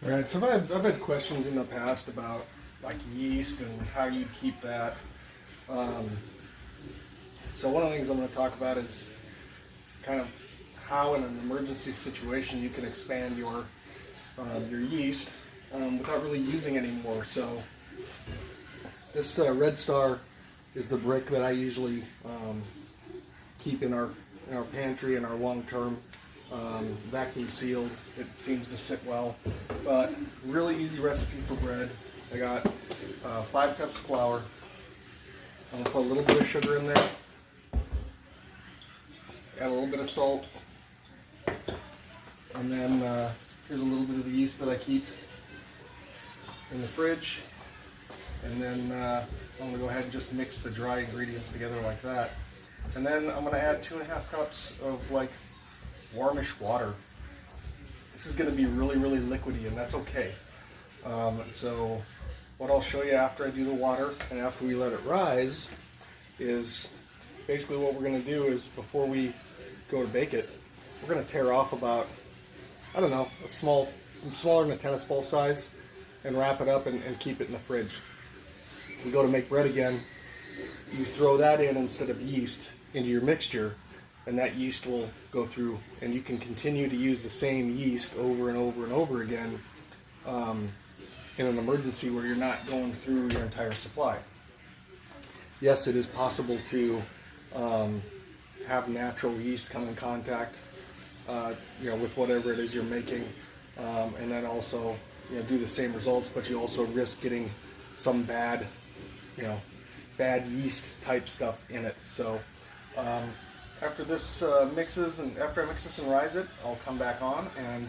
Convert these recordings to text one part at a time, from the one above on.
All right, so I've had questions in the past about like yeast and how you keep that. So one of the things I'm going to talk about is kind of how in an emergency situation you can expand your yeast without really using any more. So this Red Star is the brick that I usually keep in our pantry in our long-term. Vacuum sealed. It seems to sit well, but really easy recipe for bread. I got 5 cups of flour. I'm gonna put a little bit of sugar in there, add a little bit of salt, and then here's a little bit of the yeast that I keep in the fridge. And then I'm gonna go ahead and just mix the dry ingredients together like that. And then I'm gonna add 2.5 cups of like warmish water. This is going to be really liquidy, and that's okay. So what I'll show you after I do the water and after we let it rise is basically what we're going to do is before we go to bake it, we're going to tear off about, I don't know, smaller than a tennis ball size, and wrap it up and keep it in the fridge. We go to make bread again, you throw that in instead of yeast into your mixture, and that yeast will go through, and you can continue to use the same yeast over and over and over again in an emergency where you're not going through your entire supply. Yes, it is possible to have natural yeast come in contact with whatever it is you're making, and then also do the same results, but you also risk getting some bad yeast type stuff in it. So after this mixes, and after I mix this and rise it, I'll come back on and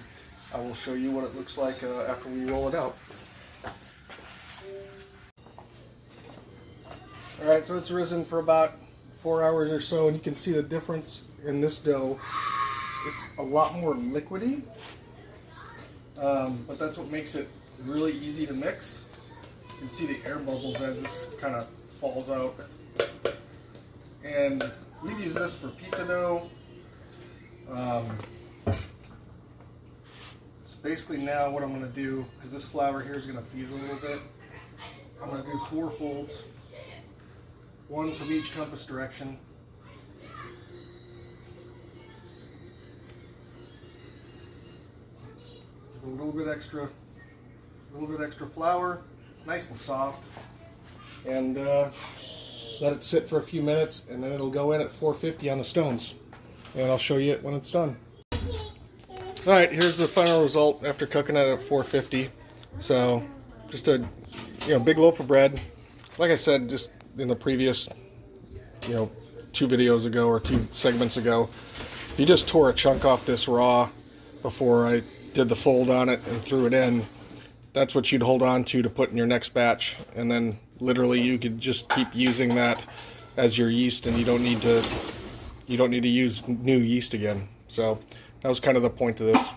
I will show you what it looks like after we roll it out. Alright, so it's risen for about 4 hours or so, and you can see the difference in this dough. It's a lot more liquidy, but that's what makes it really easy to mix. You can see the air bubbles as this kind of falls out. And we use this for pizza dough. So basically now what I'm going to do, because this flour here is going to feed a little bit, I'm going to do 4 folds, 1 from each compass direction. A little bit extra flour. It's nice and soft, and let it sit for a few minutes, and then it'll go in at 450 on the stones, and I'll show you it when it's done. Alright, here's the final result after cooking it at 450. So just a big loaf of bread. Like I said just in the previous 2 videos ago or 2 segments ago, you just tore a chunk off this raw before I did the fold on it and threw it in. That's what you'd hold on to put in your next batch, and then literally you could just keep using that as your yeast, and you don't need to use new yeast again. So that was kind of the point of this.